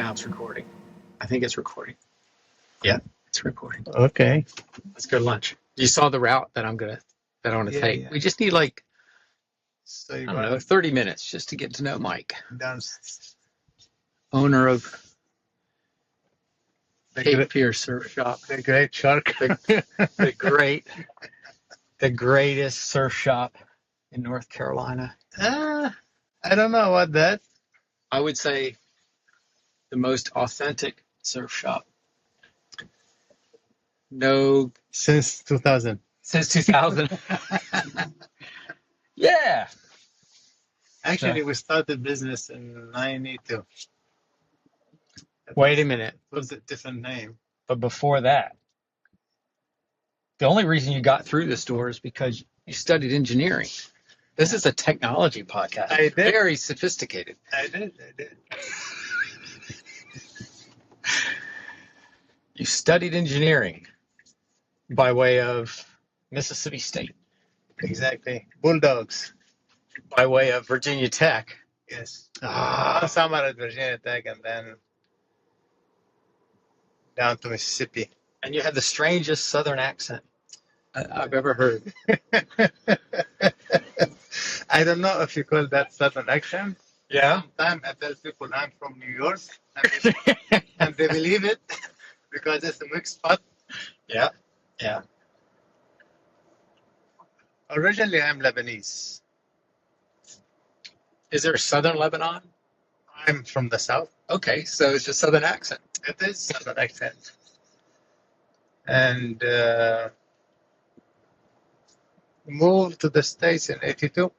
now it's recording. I think it's recording. Yeah, it's recording. Okay. Let's go to lunch. You saw the route that I want to take. Yeah. We just need like, So I you don't got know, 30 minutes just to get to know Mike, down owner of the, Cape Fear Surf Shop, the great shark. the great, the greatest surf shop in North Carolina. I don't know about that. I would say the most authentic surf shop. No, Since 2000. since 2000. Yeah. Actually, we started business in 92. Wait a minute. It was a different name. But before that, the only reason you got through this door is because you studied engineering. This is a technology podcast. I did. Very sophisticated. I did. You studied engineering by way of Mississippi State, Exactly. Bulldogs. by way of Virginia Tech. Yes. Ah, Summer at Virginia Tech and then down to Mississippi. and you had the strangest Southern accent I've ever heard. I don't know if you call that Southern accent. Yeah. Sometimes I tell people I'm from New York and they believe it because it's a mixed pot. Yeah. Yeah. Originally, I'm Lebanese. Is there a Southern Lebanon? I'm from the south. Okay, so it's just Southern accent. It is Southern accent. And moved to the States in 82.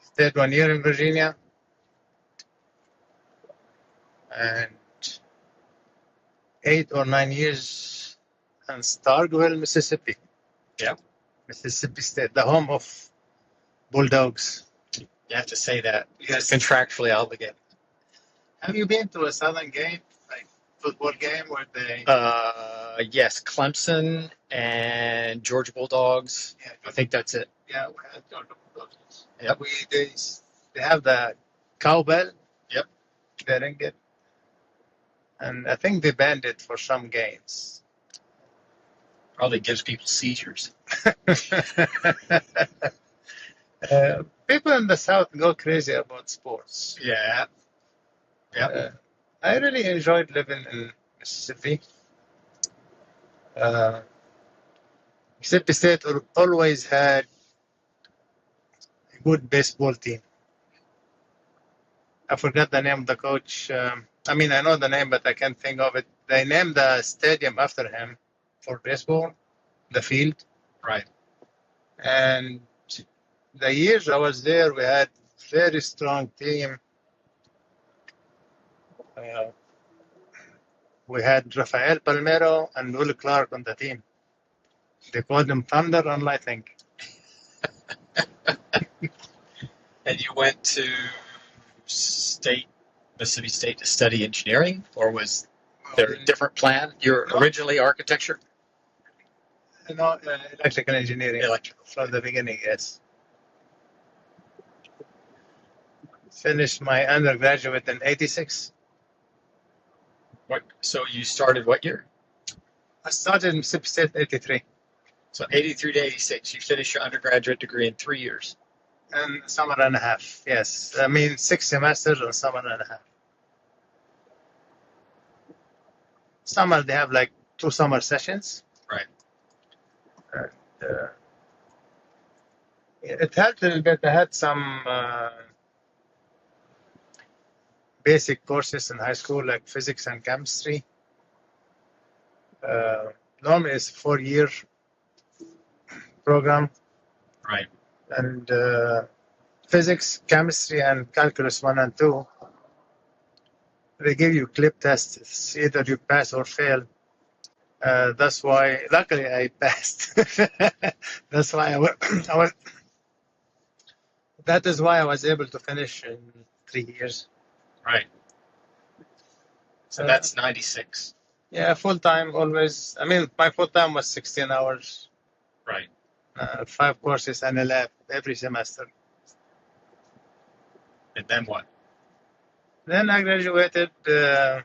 Stayed 1 year in Virginia. And 8 or 9 years in Starkville, Mississippi. Yeah. Mississippi State, the home of Bulldogs. You have to say that. Yes. Contractually obligated. Have you been to a Southern game, like football game, where they? Yes, Clemson and Georgia Bulldogs. Yeah, I think that's it. yeah, we had Georgia Bulldogs. Yep. They have the cowbell. Yep. They ring it, and I think they banned it for some games. Probably gives people seizures. People in the South go crazy about sports. Yeah. Yeah. I really enjoyed living in Mississippi. Mississippi State always had a good baseball team. I forgot the name of the coach. I know the name, but I can't think of it. They named the stadium after him for baseball, the field. Right. And the years I was there, we had very strong team. We had Rafael Palmero and Will Clark on the team. They called them Thunder and Lightning. And you went to Mississippi State to study engineering, or was there a different plan? You're originally architecture? No, electrical engineering. Electrical. From the beginning, yes. Finished my undergraduate in 86. So you started what year? I started in Mississippi State 83. So 83 to 86. You finished your undergraduate degree in 3 years. And summer and a half, yes. 6 semesters and summer and a half. Summer, they have like 2 summer sessions. Right. And, it helped a little bit. I had some basic courses in high school, like physics and chemistry. Normally, it's a 4-year program. Right. And physics, chemistry, and calculus 1 and 2, they give you clip tests. It's either you pass or fail. That's why, luckily, I passed. That's why that is why I was able to finish in 3 years. Right. So that's 96. Yeah, full time always. My full time was 16 hours. Right. 5 courses and a lab every semester. And then what? Then I graduated. I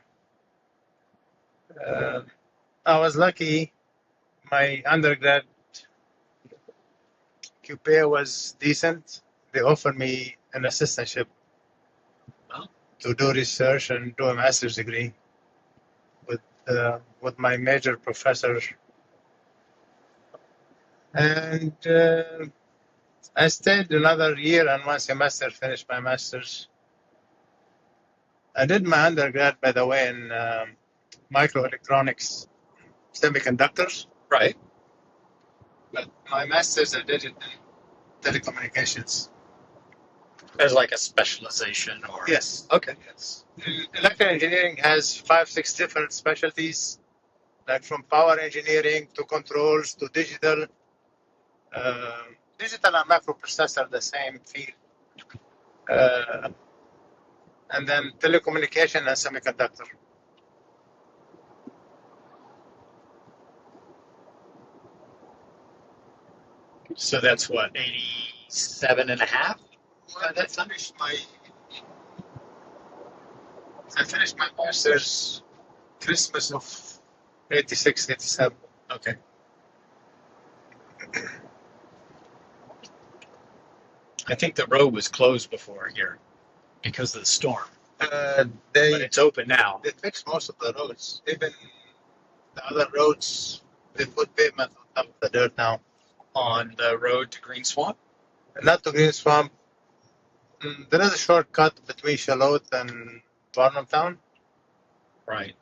was lucky. My undergrad QPA was decent. They offered me an assistantship Oh. to do research and do a master's degree with my major professor. And I stayed another year and 1 semester, finished my master's. I did my undergrad, by the way, in microelectronics, semiconductors. Right. But my master's I did it in telecommunications. As like a specialization or? Yes. Okay. Yes. Electrical engineering has 5, 6 different specialties, like from power engineering to controls to digital. Digital and microprocessor, the same field. And then telecommunication and semiconductor. So that's what, 87 and a half? Well, I finished my master's Christmas of 86, 87. Okay. I think the road was closed before here because of the storm, but They it's open now. they fixed most of the roads. Even the other roads, they put pavement on top of the dirt now. On the road to Green Swamp? Not to Green Swamp. There is a shortcut between Charlotte and Varnumtown. Right.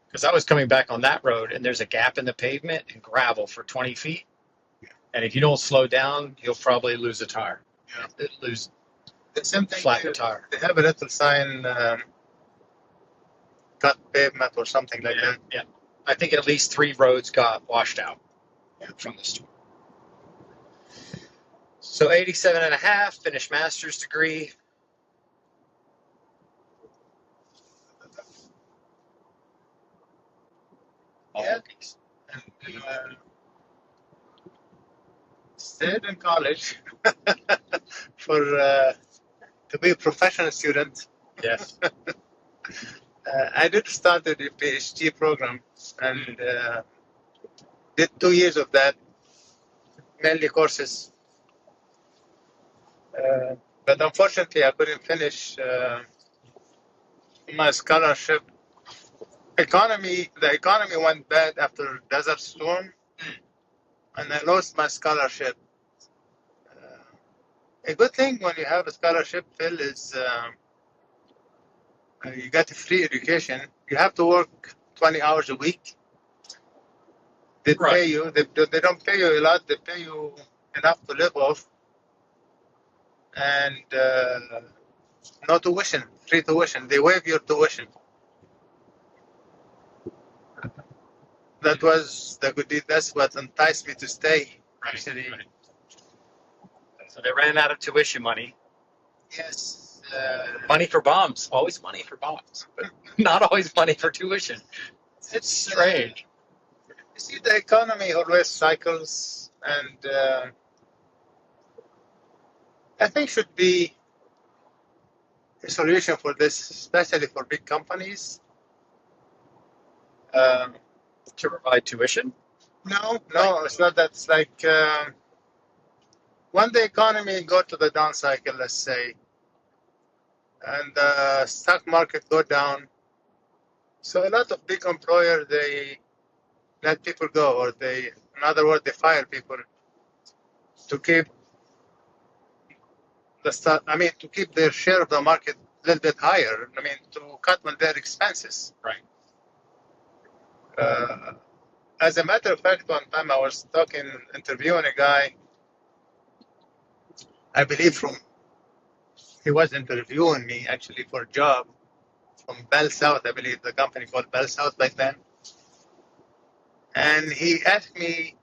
Because I was coming back on that road and there's a gap in the pavement and gravel for 20 feet. And if you don't slow down, you'll probably lose a tire. Yeah. Lose The same thing. flat the tire. They have a little sign, cut pavement or something like that. Yeah. I think at least 3 roads got washed out from the storm. So 87 and a half, finished master's degree. Yeah. And stayed in college for to be a professional student. Yes. I did start the PhD program and did 2 years of that, mainly courses. But unfortunately, I couldn't finish my scholarship. The economy went bad after Desert Storm, and I lost my scholarship. A good thing when you have a scholarship, Phil, is you get a free education. You have to work 20 hours a week. They pay you. They don't pay you a lot. They pay you enough to live off. And no tuition, free tuition. They waive your tuition. That was the good deed. That's what enticed me to stay. Actually, Right. So they ran out of tuition money. yes. Money for bombs. Always money for bombs. But not always money for tuition. It's strange. You see, the economy always cycles, and I think should be a solution for this, especially for big companies. To provide tuition? No, it's not that. It's like when the economy go to the down cycle, let's say, and the stock market go down. So a lot of big employers, they let people go, or in other words, they fire people to keep to keep their share of the market a little bit higher. To cut on their expenses. Right. As a matter of fact, one time I was interviewing a guy. I believe he was interviewing me actually for a job from Bell South. I believe the company called Bell South back then. And he asked me,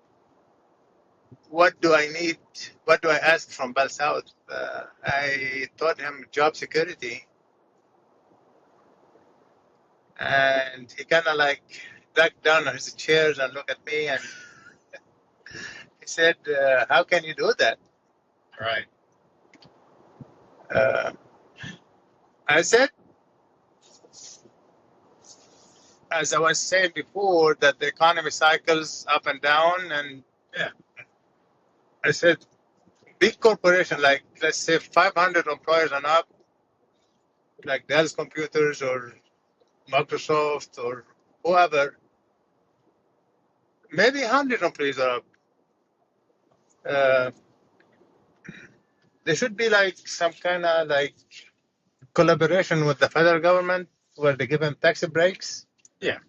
what do I need? What do I ask from Bell South? I told him job security. And he kind of like backed down on his chairs and looked at me and he said, how can you do that? Right. I said, as I was saying before, that the economy cycles up and down, and Yeah. I said, big corporation like let's say 500 employees and up, like Dell's Computers or Microsoft or whoever, maybe 100 employees are up. Uh, there should be like some kind of like collaboration with the federal government where they give them tax breaks. Yeah.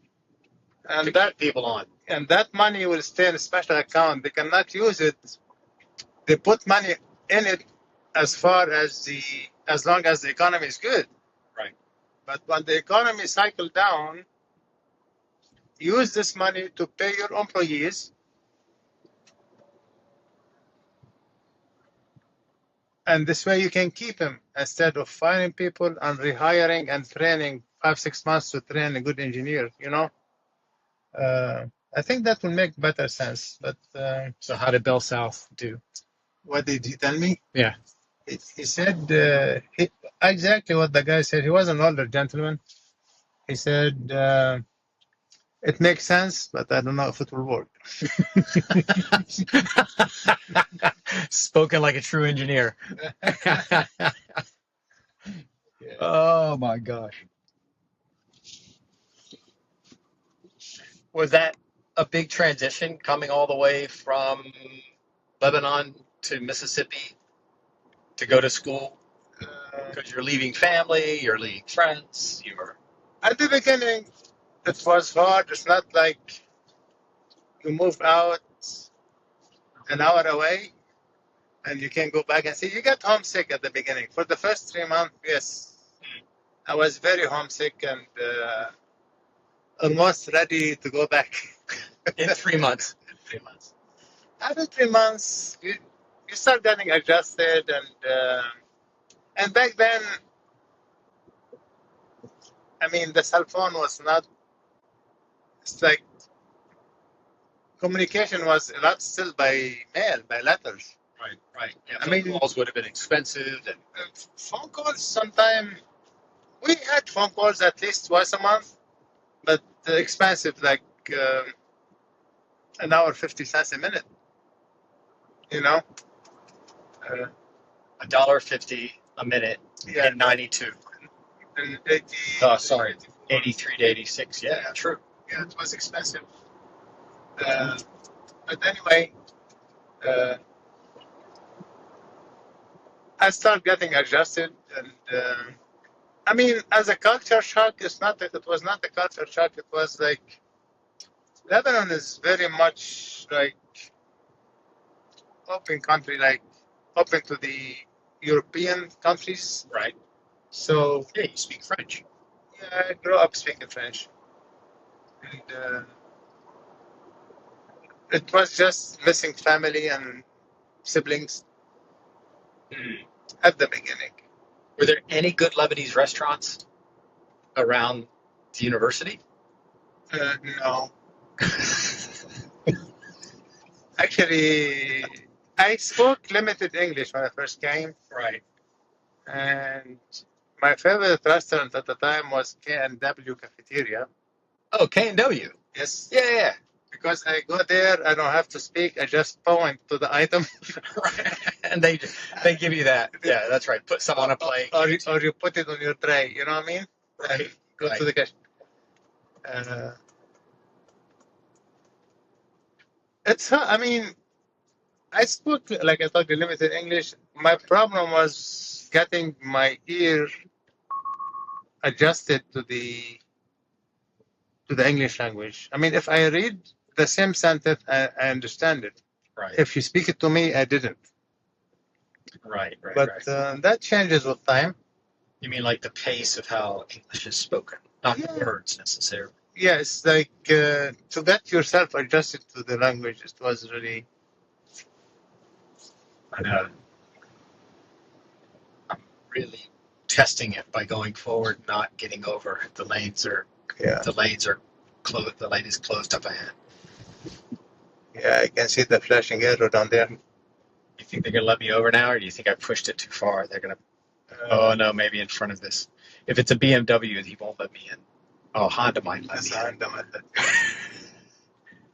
And To that keep people on. and that money will stay in a special account. They cannot use it. They put money in it as long as the economy is good. Right. But when the economy cycle down, use this money to pay your employees, and this way you can keep them instead of firing people and rehiring and training 5-6 months to train a good engineer. I think that will make better sense. But So how did Bell South do? what did he tell me? Yeah. He said exactly what the guy said. He was an older gentleman. He said it makes sense, but I don't know if it will work. Spoken like a true engineer. Oh my gosh. Was that a big transition coming all the way from Lebanon to Mississippi to go to school? Because you're leaving family, you're leaving friends, you're At the beginning, it was hard. It's not like you move out an hour away and you can go back and see. You get homesick at the beginning. For the first 3 months, yes, I was very homesick and almost ready to go back. in 3 months. In 3 months. After 3 months, you start getting adjusted, and back then, I mean, the cell phone was not. It's like communication was a lot still by mail, by letters. Right, right. Yeah, I phone mean- calls would have been expensive, and Phone calls sometime. We had phone calls at least twice a month, but expensive, like an hour 50 cents a minute. You know. $1.50 a minute Yeah. in '92. And 80, Oh, sorry, 83 to 86. Yeah, true. Yeah, it was expensive. But anyway, I started getting adjusted, and I mean, as a culture shock, it was not a culture shock. It was like Lebanon is very much like open country, like open to the European countries. Right. So Yeah, you speak French. yeah, I grew up speaking French, and it was just missing family and siblings at the beginning. Were there any good Lebanese restaurants around the university? No. Actually, I spoke limited English when I first came, Right. and my favorite restaurant at the time was K&W Cafeteria. Oh, K&W. Yes, Yeah, yeah. because I go there, I don't have to speak, I just point to the item. And they give you that. Yeah, that's right. Put some on a plate. Or you put it on your tray, you know what I mean? Right. Go Right. to the cash. I mean, I spoke, like I talked limited English. My problem was getting my ear adjusted to the English language. I mean, if I read the same sentence, I understand it. Right. If you speak it to me, I didn't. Right. Right. But right. that changes with time. You mean like the pace of how English is spoken, not the Yeah. words necessarily. Yes, like to get yourself adjusted to the language, it was really. I know. I'm really testing it by going forward, not getting over. The lanes are closed. The lane is closed up ahead. Yeah, I can see the flashing arrow down there. You think they're gonna let me over now, or do you think I pushed it too far? They're gonna Oh no, maybe in front of this. If it's a BMW, he won't let me in. Oh, Honda might let That's me a in. Honda method.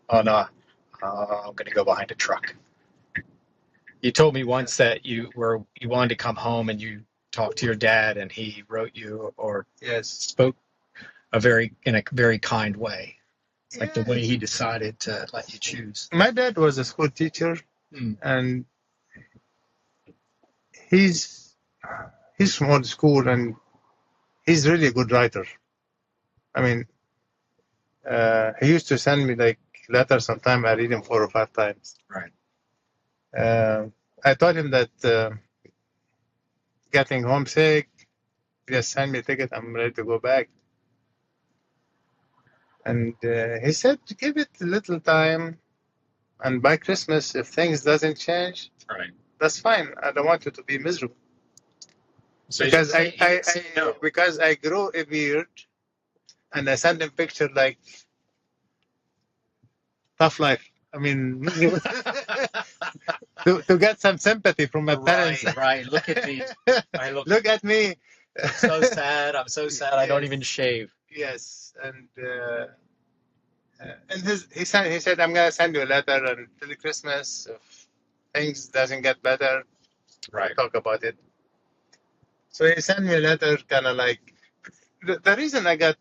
Oh no, I'm gonna go behind a truck. You told me once that you wanted to come home and you talked to your dad and he wrote you or Yes. spoke in a very kind way, like the way Yes. he decided to let you choose. My dad was a school teacher, Mm, and he's he's from old school, and he's really a good writer. I mean, he used to send me like letters. Sometimes I read him 4 or 5 times. right. Uh, I told him that getting homesick, just send me a ticket. I'm ready to go back. And he said, give it a little time, and by Christmas, if things doesn't change, Right. that's fine. I don't want you to be miserable. So Because you didn't say no. because I grew a beard, and I sent him picture like tough life. I mean, to get some sympathy from my parents. Right. Look at me. I look Look at me. so sad. I'm so sad. I don't Yes. even shave. Yes, and he said I'm gonna send you a letter until Christmas. If things doesn't get better, Right. we'll talk about it. So he sent me a letter, kind of like the reason I got.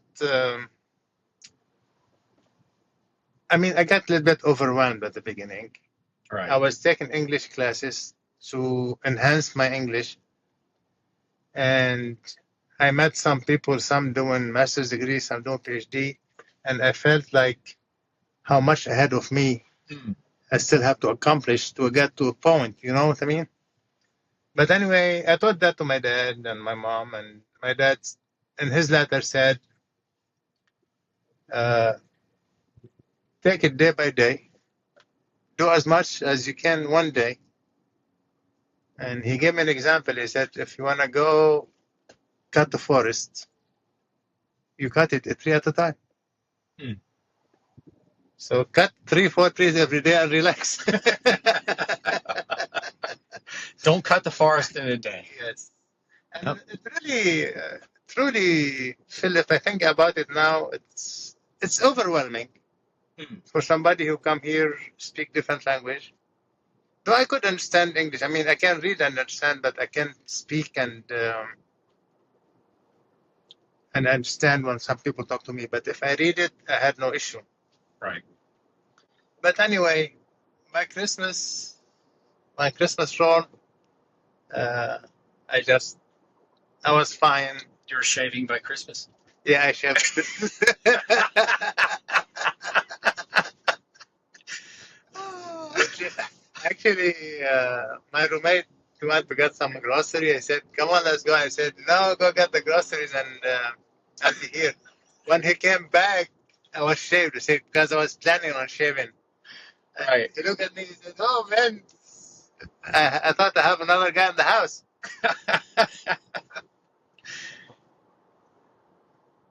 I got a little bit overwhelmed at the beginning. Right. I was taking English classes to enhance my English, and I met some people, some doing master's degree, some doing PhD, and I felt like how much ahead of me Mm. I still have to accomplish to get to a point. You know what I mean? But anyway, I told that to my dad and my mom, and my dad, in his letter, said, uh, "Take it day by day. Do as much as you can one day." And he gave me an example. He said, "If you want to go cut the forest, you cut it a tree at a time." Mm. So cut 3, 4 trees every day and relax. Don't cut the forest in a day. Yes. And Yep. it really, truly, Phil, if I think about it now, it's overwhelming Mm. for somebody who come here, speak different language. Though I could understand English. I mean, I can read and understand, but I can speak and understand when some people talk to me. But if I read it, I had no issue. Right. But anyway, my Christmas roll, uh, I was fine. You were shaving by Christmas. Yeah, I shaved. Actually, my roommate went to get some grocery. I said, "Come on, let's go." I said, "No, go get the groceries, and I'll be here." When he came back, I was shaved. I said, because I was planning on shaving. And Right. he looked at me. He said, "Oh man, I thought I have another guy in the house."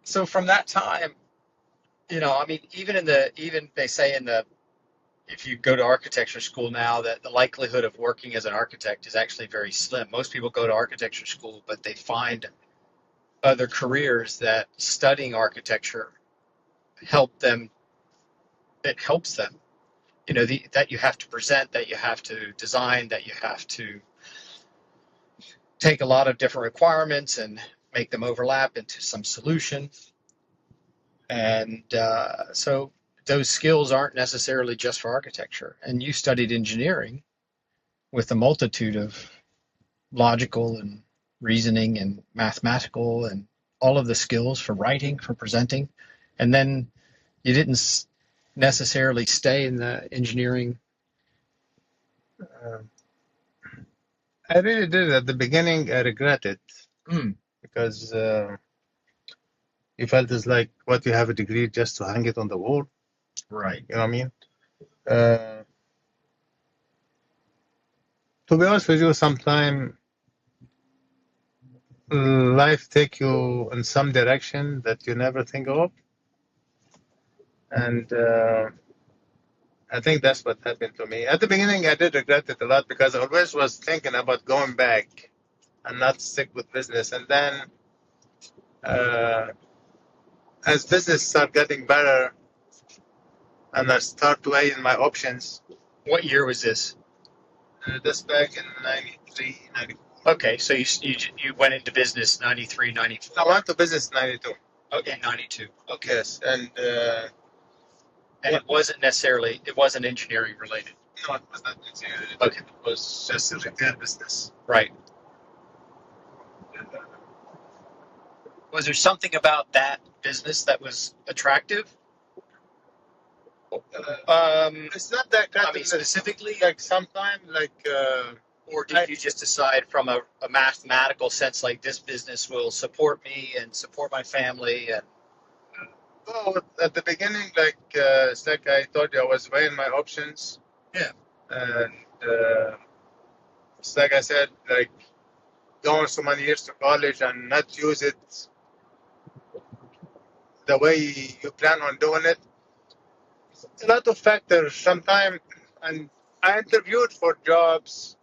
So from that time, I mean, even they say if you go to architecture school now, that the likelihood of working as an architect is actually very slim. Most people go to architecture school, but they find other careers that studying architecture help them. It helps them. That you have to present, that you have to design, that you have to take a lot of different requirements and make them overlap into some solution. And so those skills aren't necessarily just for architecture. And you studied engineering with a multitude of logical and reasoning and mathematical and all of the skills for writing, for presenting. And then you didn't necessarily stay in the engineering. Uh, I really did. At the beginning, I regret it Mm, because you felt it's like what you have a degree just to hang it on the wall. right. You know what I mean? Uh, to be honest with you, sometimes life take you in some direction that you never think of, and I think that's what happened to me. At the beginning, I did regret it a lot because I always was thinking about going back. and not stick with business. And then as business start getting better, and I start weighing my options. What year was this? This back in 93, 94. Okay, so you went into business 93, 94. I went to business 92. Okay, 92. Okay. Yes, and And it wasn't engineering related. no, it was not engineering. Okay. It was just a retail business. Right. Was there something about that business that was attractive? It's not that kind I mean, specifically, like sometimes or did you just decide from a mathematical sense, like this business will support me and support my family? And well, at the beginning, it's like I told you, I was weighing my options. Yeah. And it's like I said, like going so many years to college and not use it the way you plan on doing it. A lot of factors. Sometimes, and I interviewed for jobs,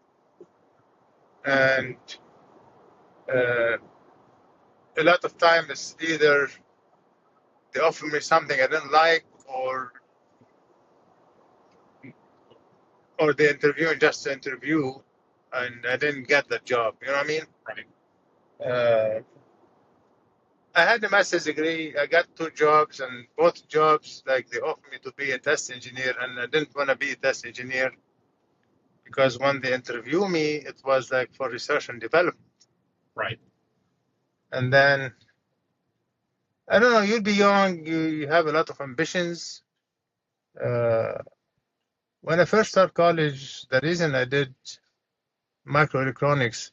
and a lot of times either they offer me something I didn't like, or they interview just to interview, and I didn't get the job. You know what I mean? Right. I had a master's degree. I got 2 jobs, and both jobs, like they offered me to be a test engineer, and I didn't want to be a test engineer because when they interview me, it was like for research and development. Right. And then, I don't know, you'll be young, you have a lot of ambitions. When I first started college, the reason I did microelectronics,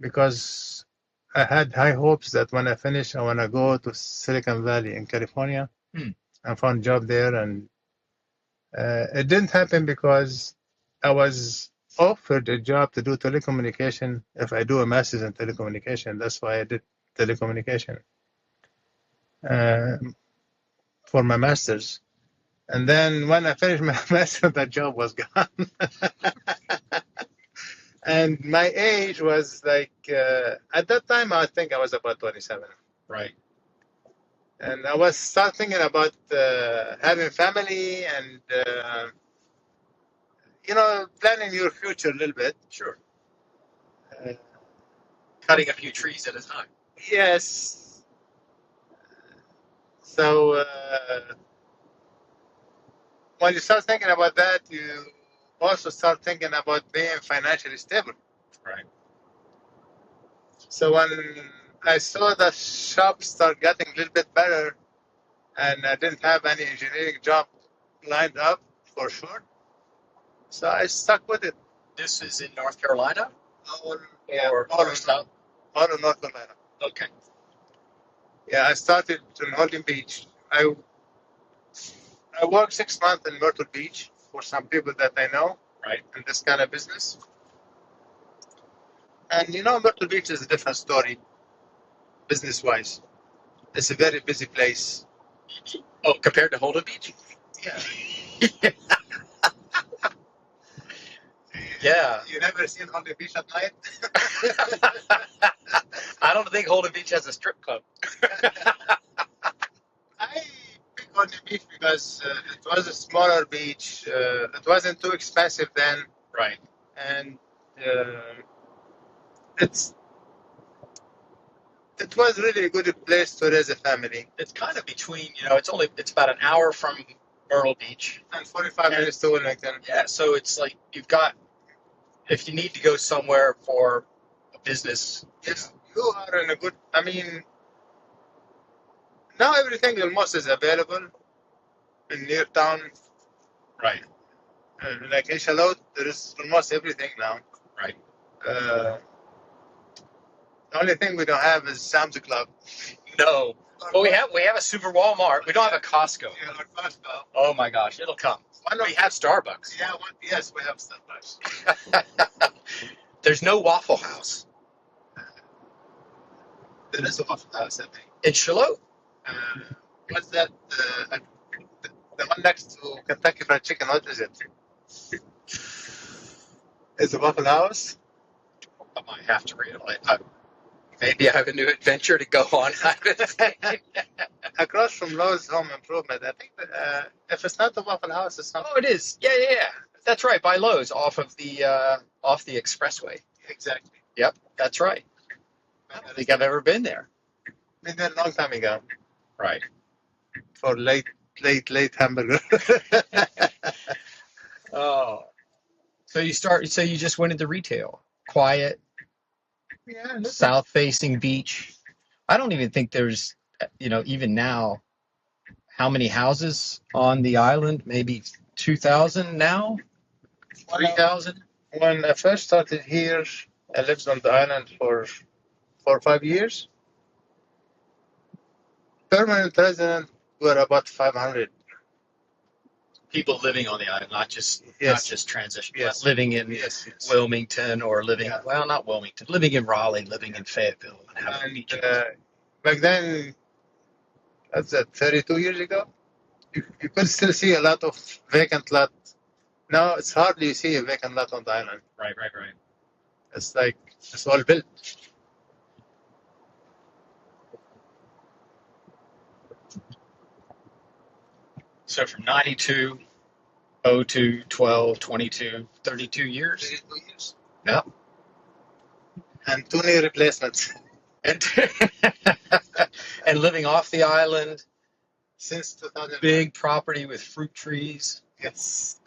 because I had high hopes that when I finish, I want to go to Silicon Valley in California and found a job there. And it didn't happen because I was offered a job to do telecommunication if I do a master's in telecommunication. That's why I did telecommunication for my master's. And then when I finished my master's, that job was gone. And my age was like, at that time, I think I was about 27. Right. And I was start thinking about having family and, planning your future a little bit. Sure. Cutting a few trees at a time. Yes. So when you start thinking about that, you also start thinking about being financially stable. Right. So when I saw the shop start getting a little bit better, and I didn't have any engineering job lined up for sure, so I stuck with it. This is in North Carolina? Or South? All in North Carolina. Okay. Yeah, I started in Holden Beach. I worked 6 months in Myrtle Beach for some people that I know, right, in this kind of business. And Myrtle Beach is a different story, business-wise. It's a very busy place. Oh, compared to Holden Beach? Yeah. Yeah. You never seen Holden Beach at night? I don't think Holden Beach has a strip club. I pick Holden Beach because it was a smaller beach. It wasn't too expensive then. Right. And it was really a good place to raise a family. It's kind of between, it's about an hour from Myrtle Beach. And 45 minutes to Wilmington. Yeah, so it's like if you need to go somewhere for a business. Yes, you are in a good, now everything almost is available in near town. Right. Like in Charlotte, there is almost everything now. Right. The only thing we don't have is Sam's Club. No. Well, we have a Super Walmart. We don't have a Costco. Yeah, or Costco. Oh my gosh, it'll come. We have Starbucks. Yeah, yes, we have Starbucks. There's no Waffle House. There is a Waffle House, I think. In Charlotte? What's that? The one next to Kentucky Fried Chicken, what is it? Is it Waffle House? I might have to read it. Maybe I have a new adventure to go on. Across from Lowe's Home Improvement. I think that, if it's not the Waffle House, it's not. Oh, it is. Yeah, yeah, yeah. That's right. By Lowe's, off the expressway. Exactly. Yep, that's right. I don't think I've ever been there. Been there a long time ago Right. for late hamburger. Oh. So you just went into retail. Quiet, Yeah, south-facing beach. I don't even think there's, even now, how many houses on the island? Maybe 2,000 now? 3,000? when I first started here, I lived on the island for 4 or 5 years. Permanent resident were about 500. People living on the island, not just transition, Yes. but living in Yes. Wilmington or living, Yeah. well, not Wilmington, living in Raleigh, living in Fayetteville, and having And beaches. back then, that's 32 years ago, you could still see a lot of vacant lot. Now it's hardly you see a vacant lot on the island. Right. It's like it's all built. So from 92, 02, 12, 22, 32 years. 32 years. Yep. And 2 knee replacements And, and living off the island, since 2000. big property with fruit trees. Yes.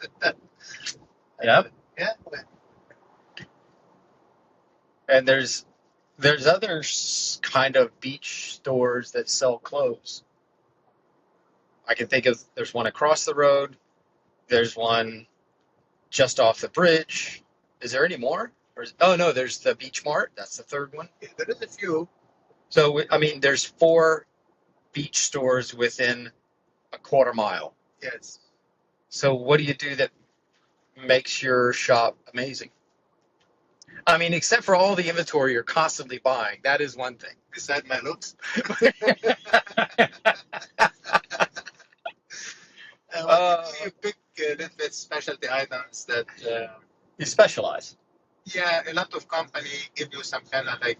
Yep. Yeah. And there's other kind of beach stores that sell clothes. I can think of, there's one across the road. There's one just off the bridge. Is there any more? Oh no, there's the Beach Mart. That's the third one. Yeah, there is a few. So I mean, there's 4 beach stores within a quarter mile. Yes. So what do you do that makes your shop amazing? I mean, except for all the inventory you're constantly buying, that is one thing. Beside my looks. You pick little bit specialty items that, You specialize. yeah, a lot of company give you some kind of like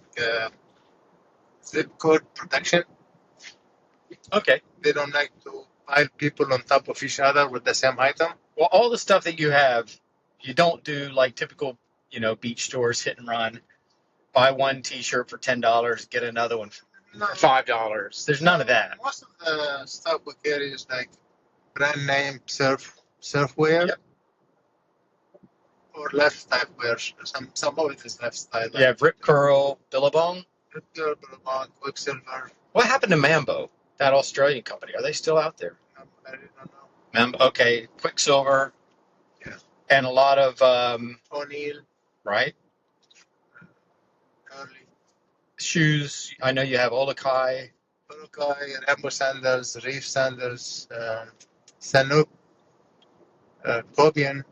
zip code protection. Okay. They don't like to pile people on top of each other with the same item. Well, all the stuff that you have, you don't do like typical, beach stores, hit and run. Buy one T-shirt for $10, get another one for No, $5. There's none of that. most of the stuff we carry is like brand name surfwear. Yep. Or lifestyle wear. Some of it is lifestyle. You have Rip Curl, Billabong. Quicksilver. What happened to Mambo, that Australian company? Are they still out there? I don't know. Mambo, okay, Quicksilver. Yeah. And a lot of, O'Neill, right? Curly, Shoes. I know you have Olakai. Urukai, Rambo sandals, Reef sandals, Sanook, Cobian.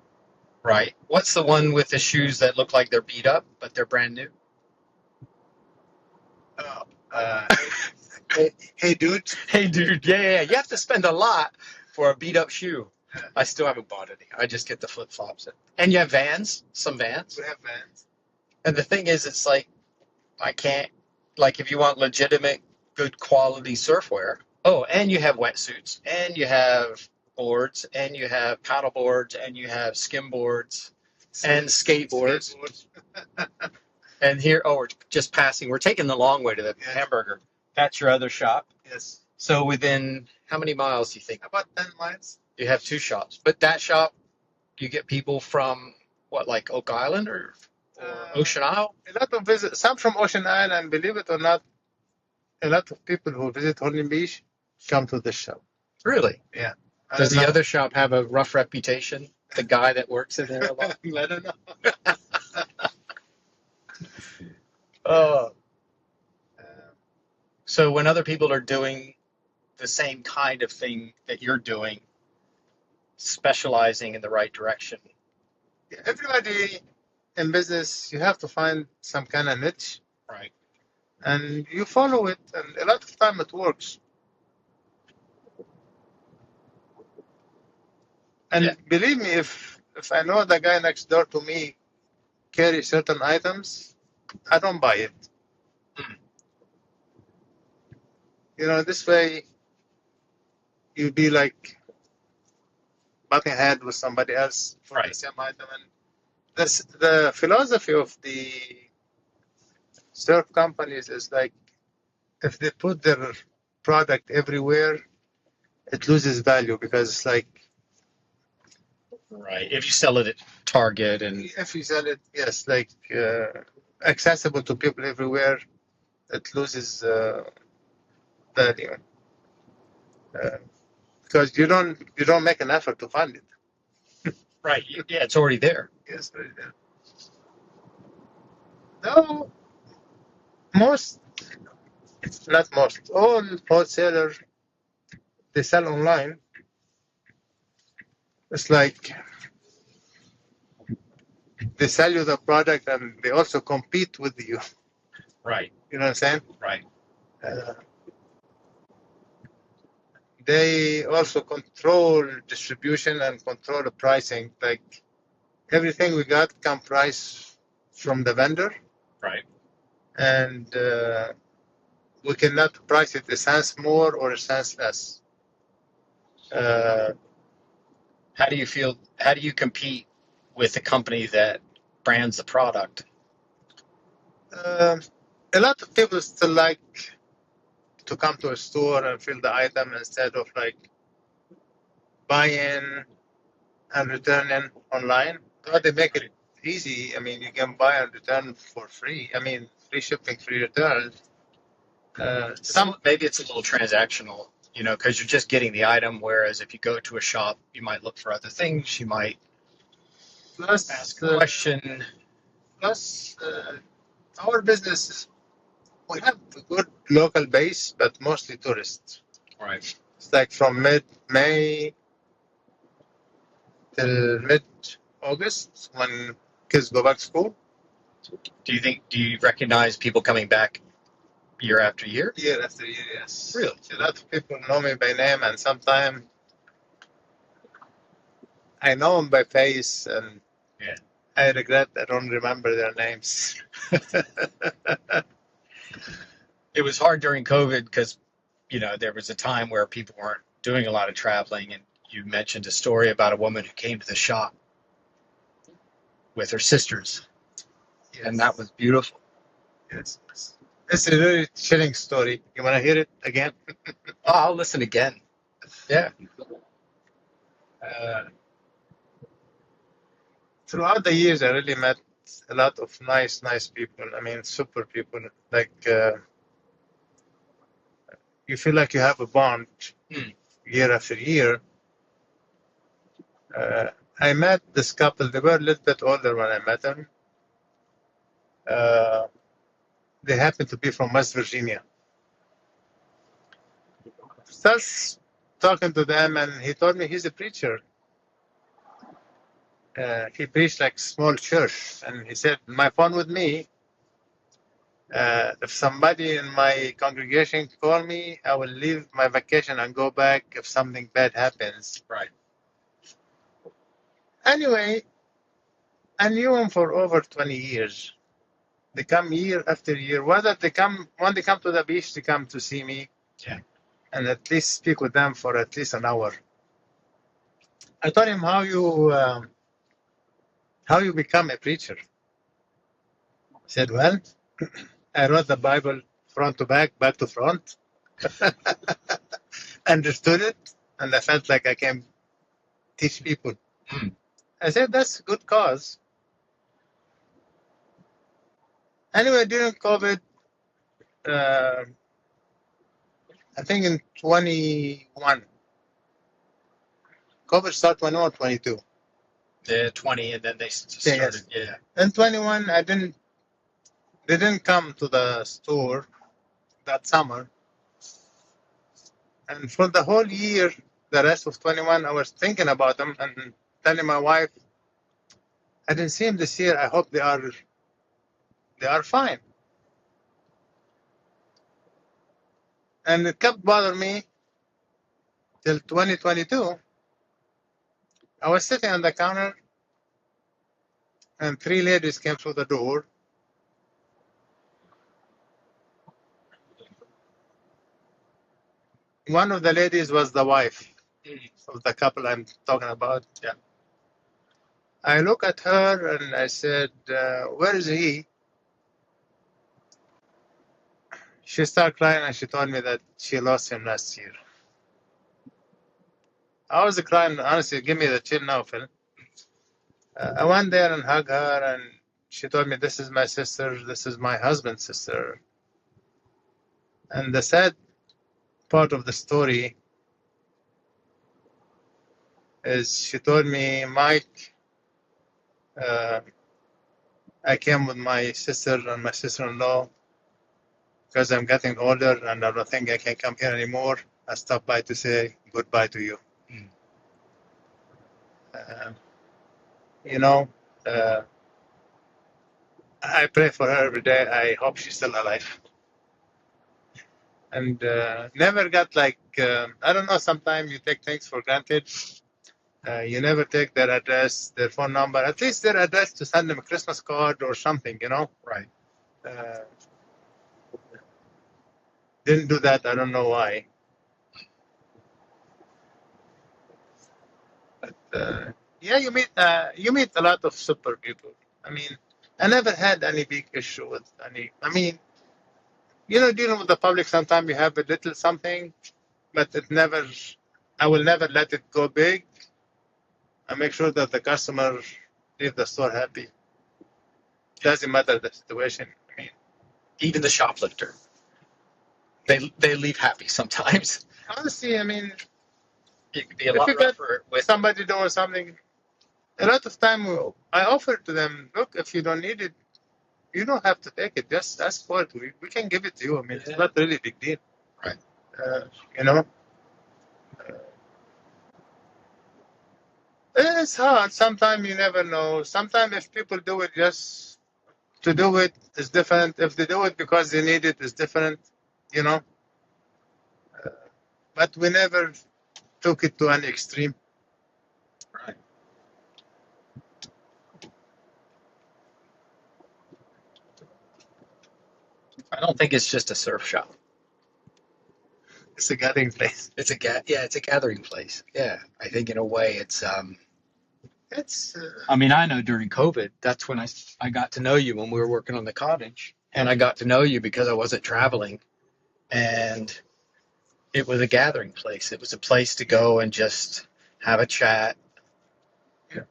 Right. What's the one with the shoes that look like they're beat up, but they're brand new? Hey, dude. Hey, dude. Yeah. You have to spend a lot for a beat up shoe. I still haven't bought any. I just get the flip flops. And you have Vans, some Vans. We have Vans. And the thing is, it's like, I can't, like, if you want legitimate, good quality surfwear. Oh, and you have wetsuits, and you have boards, and you have paddle boards, and you have skim boards, and skateboards. And here, we're just passing. We're taking the long way to the hamburger. That's your other shop. Yes. So within how many miles do you think? About 10 miles. You have 2 shops. But that shop, you get people from, what, like Oak Island or Ocean Isle? A lot of visitors, some from Ocean Island, believe it or not, a lot of people who visit Holden Beach come to this shop. Really? Yeah. Does the other shop have a rough reputation? The guy that works in there a lot? I don't know. Oh. So when other people are doing the same kind of thing that you're doing, specializing in the right direction. Yeah, everybody in business, you have to find some kind of niche. Right. And you follow it, and a lot of time it works. And believe me, if I know the guy next door to me carry certain items, I don't buy it. Mm. This way you be like butting head with somebody else for the Right. same item. And the philosophy of the surf companies is like if they put their product everywhere, it loses value because it's like Right. If you sell it at Target and if you sell it, yes, like accessible to people everywhere, it loses value uh, because you don't make an effort to find it. right, yeah, it's already there. Yes, right there. No, most, not most, all wholesalers they sell online. It's like they sell you the product and they also compete with you. Right. You know what I'm saying? Right. Uh, they also control distribution and control the pricing. Like everything we got come price from the vendor, Right. and we cannot price it a cent more or a cent less. Uh, How do you feel? How do you compete with a company that brands the product? uh, a lot of people still like to come to a store and feel the item instead of like buying and returning online. But they make it easy. I mean, you can buy and return for free. I mean, free shipping, free returns. Maybe it's a little transactional, because you're just getting the item. Whereas if you go to a shop, you might look for other things. You might Plus, ask a question. plus our business, we have a good local base, but mostly tourists. Right. It's like from mid-May till mid-August when kids go back to school. Do you recognize people coming back year after year? Year after year, yes. Really? A lot of people know me by name, and sometimes I know them by face, and Yeah. I regret I don't remember their names. It was hard during COVID because, there was a time where people weren't doing a lot of traveling, and you mentioned a story about a woman who came to the shop with her sisters, and that was beautiful. Yes. It's a really chilling story. You want to hear it again? Oh, I'll listen again. Yeah. Uh, Throughout the years, I really met a lot of nice people. I mean, super people. Like, you feel like you have a bond Hmm. year after year. I met this couple. They were a little bit older when I met them. Uh, they happened to be from West Virginia. Starts talking to them, and he told me he's a preacher. He preached like small church, and he said, "My phone with me. If somebody in my congregation call me, I will leave my vacation and go back if something bad happens." Right. Anyway, I knew him for over 20 years. They come year after year. Whether they come when they come to the beach, they come to see me. Yeah. And at least speak with them for at least an hour. I told him how you become a preacher. He said, "Well, I wrote the Bible front to back to front, understood it, and I felt like I can teach people." Hmm. I said, "That's a good cause." Anyway, during COVID, uh, I think in 21, COVID started 21 or 22. Yeah, 20, and then they Yeah, yes. started. Yeah. In 21, they didn't come to the store that summer. And for the whole year, the rest of 21, I was thinking about them and telling my wife, I didn't see them this year. I hope they are fine. And it kept bothering me till 2022. I was sitting on the counter and three ladies came through the door. One of the ladies was the wife Mm. of the couple I'm talking about. Yeah. I look at her and I said, where is he? She started crying and she told me that she lost him last year. I was crying, honestly, give me the chill now, Phil. I went there and hugged her and she told me, this is my sister, this is my husband's sister. And the sad part of the story is she told me, Mike, uh, I came with my sister and my sister-in-law because I'm getting older and I don't think I can come here anymore. I stopped by to say goodbye to you. Mm. Uh, you know, uh, I pray for her every day. I hope she's still alive. And never got like, I don't know, sometimes you take things for granted. You never take their address, their phone number, at least their address to send them a Christmas card or something, you know? Right. Uh, didn't do that. I don't know why. But yeah, you meet a lot of super people. I mean, I never had any big issue with any. I mean, dealing with the public, sometimes you have a little something, but it never. I will never let it go big. I make sure that the customer leave the store happy. Doesn't matter the situation. I mean, Even the shoplifter, they leave happy sometimes. honestly, I mean, It could be a if lot you got rougher with. somebody doing something, a lot of time I offer to them, look, if you don't need it, you don't have to take it. Just ask for it. We can give it to you. I mean, it's Yeah. not really a big deal. Right. You know, it's hard. Sometimes you never know. Sometimes if people do it just to do it, it's different. If they do it because they need it, it's different. You know, but we never took it to an extreme. Right. I don't think it's just a surf shop. It's a gathering place. It's it's a gathering place. Yeah, I think in a way It's I mean, I know during COVID, that's when I got to know you when we were working on the cottage, and I got to know you because I wasn't traveling, and it was a gathering place. It was a place to go and just have a chat, yeah.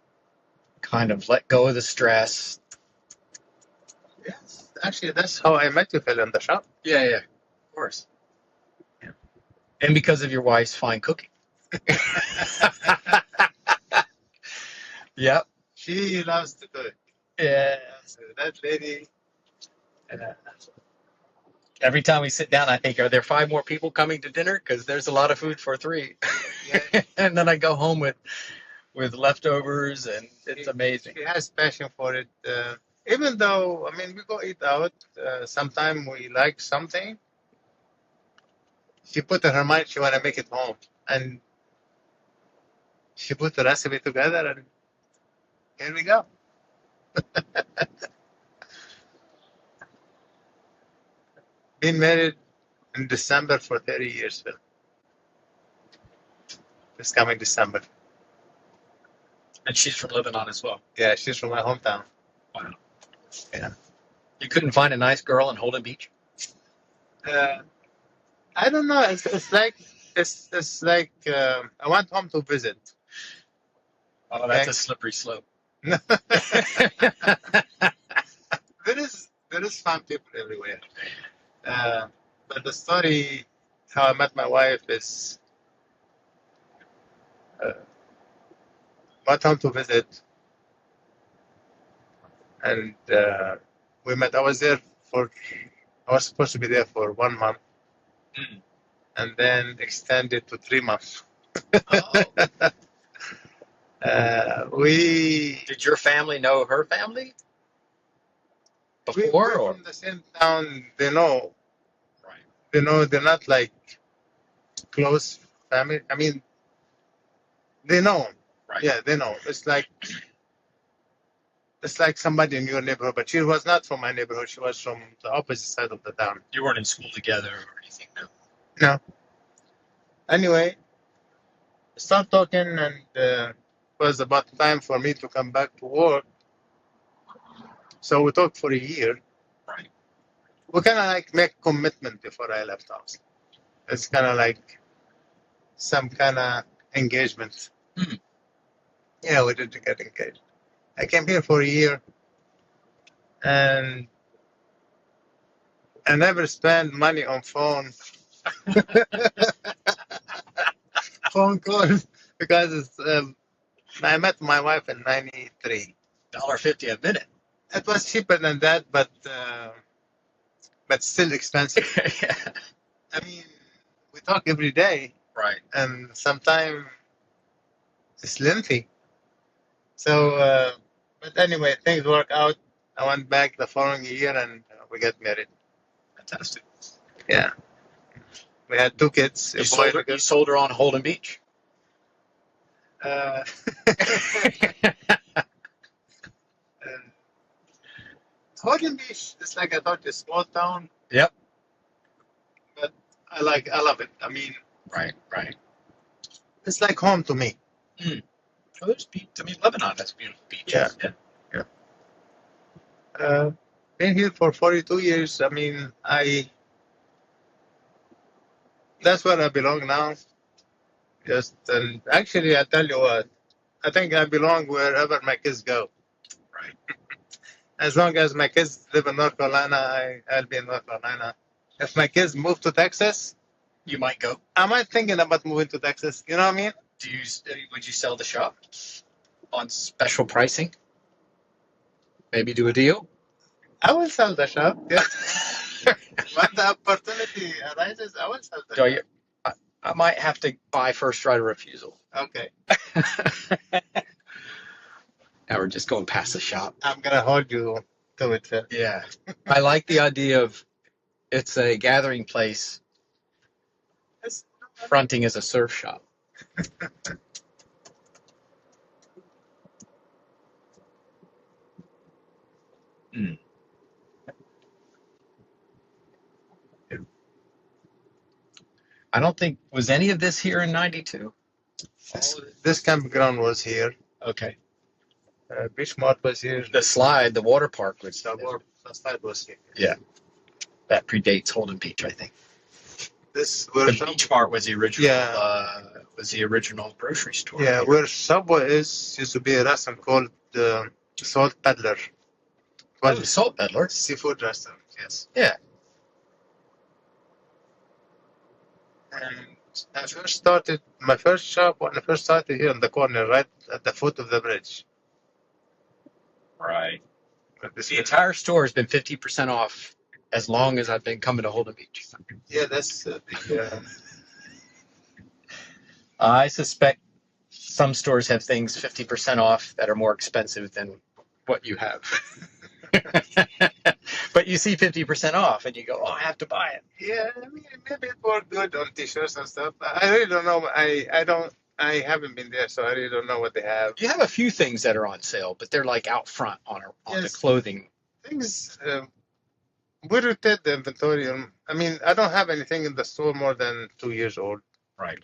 kind of let go of the stress. Yes, actually, that's how I met you, Phil, in the shop. Yeah, of course. Yeah. And because of your wife's fine cooking. Yep. She loves to cook. Yeah. So that lady. Uh, Every time we sit down, I think, are there five more people coming to dinner? Because there's a lot of food for three. Yeah, And then I go home with leftovers, and it's she, amazing. she has passion for it. Even though, I mean, we go eat out. Sometimes we like something. She put in her mind she want to make it home, and she put the recipe together, and here we go. Been married in December for 30 years, Phil. This coming December. And she's from Lebanon as well. Yeah, she's from my hometown. Wow. Yeah. You couldn't find a nice girl in Holden Beach? Uh, I don't know. It's like I went home to visit. Oh, that's Okay. a slippery slope. there is fun people everywhere. But the story how I met my wife is went home to visit and we met. I was supposed to be there for 1 month Mm. and then extended to 3 months. Oh. We Did your family know her family before? we're Or? from the same town. They know. Right. They know they're not like close family. I mean, they know. Right. Yeah, they know. It's like somebody in your neighborhood, but she was not from my neighborhood. She was from the opposite side of the town. You weren't in school together or anything, no? No. Anyway, start talking, and it was about time for me to come back to work. So we talked for a year. Right. We kind of like make commitment before I left house. It's kind of like some kind of engagement. Hmm. Yeah, we did get engaged. I came here for a year, and I never spent money on phone calls because it's, I met my wife in '93. $1.50 a minute. It was cheaper than that, but still expensive. Yeah. I mean, we talk every day, Right. and sometimes it's lengthy. So, but anyway, things work out. I went back the following year, and we got married. Fantastic. Yeah, we had 2 kids. You sold her on Holden Beach. Uh, Holden Beach is like I thought a small town, Yep. but I love it. I mean, Right. it's like home to me. Oh, there's beach. I mean, Lebanon has beautiful beaches. Yeah. Been here for 42 years. I mean, that's where I belong now. And actually, I tell you what, I think I belong wherever my kids go. Right. As long as my kids live in North Carolina, I'll be in North Carolina. If my kids move to Texas, You might go. I might thinking about moving to Texas. You know what I mean? Would you sell the shop on special pricing? Maybe do a deal? I will sell the shop. Yeah. When the opportunity arises, I will sell the So shop. I might have to buy first right of refusal. Okay. Now we're just going past the shop. I'm going to hold you to it. Yeah. I like the idea of it's a gathering place fronting as a surf shop. Mm. I don't think, was any of this here in 92? This campground was here. Okay. Beach Mart was here. The slide, the water park was, The slide was here. yeah, that predates Holden Beach, I think. This The where Beach Mart was the original, Yeah. Was the original grocery store. Yeah, where Subway is used to be a restaurant called Salt Peddler. Oh, Salt Peddler. Seafood restaurant, yes. Yeah. And I first started my first shop when I first started here on the corner, right at the foot of the bridge. Right. This The entire store has been 50% off as long as I've been coming to Holden Beach. Yeah, that's I suspect some stores have things 50% off that are more expensive than what you have. But you see 50% off and you go, oh, I have to buy it. Yeah, I mean, maybe it worked good on t-shirts and stuff. I really don't know. I haven't been there, so I really don't know what they have. You have a few things that are on sale, but they're like out front on the Yes. clothing. Things we rotate the inventory. I mean, I don't have anything in the store more than 2 years old. Right.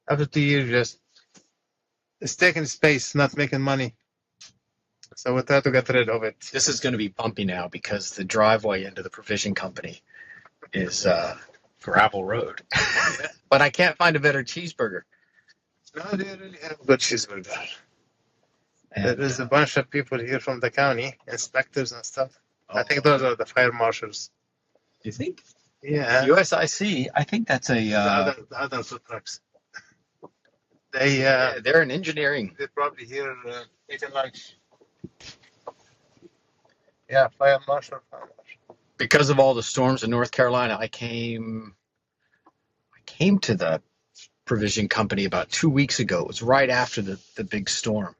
After 2 years, just it's taking space, not making money. So we try to get rid of it. This is going to be bumpy now because the driveway into the provision company is gravel road. But I can't find a better cheeseburger. No, they really have good cheeseburger. And, There is a bunch of people here from the county, inspectors and stuff. I think those are the fire marshals. You think? Yeah. USIC, I think that's a. The other food trucks. They're in engineering. They're probably here eating lunch. Yeah, fire marshal. Because of all the storms in North Carolina, I came to the provision company about 2 weeks ago. It was right after the big storm.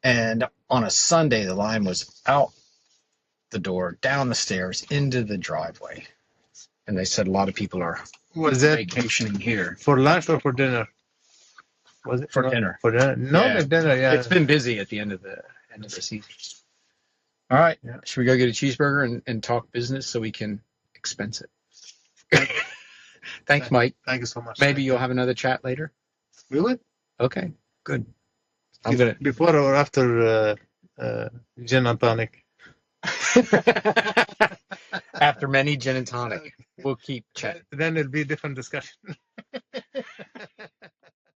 And on a Sunday, the line was out the door, down the stairs, into the driveway. And they said a lot of people are vacationing here. For lunch or for dinner? Was it For dinner? For dinner? No, Yeah. dinner, yeah. It's been busy at the end of the season. All right. Yeah. Should we go get a cheeseburger and talk business so we can expense it? Thanks, Mike. Thank you so much. Maybe you'll have another chat later. We would. Okay, good. I'm gonna. Before or after gin and tonic. After many gin and tonic, we'll keep chatting. Then it'll be a different discussion.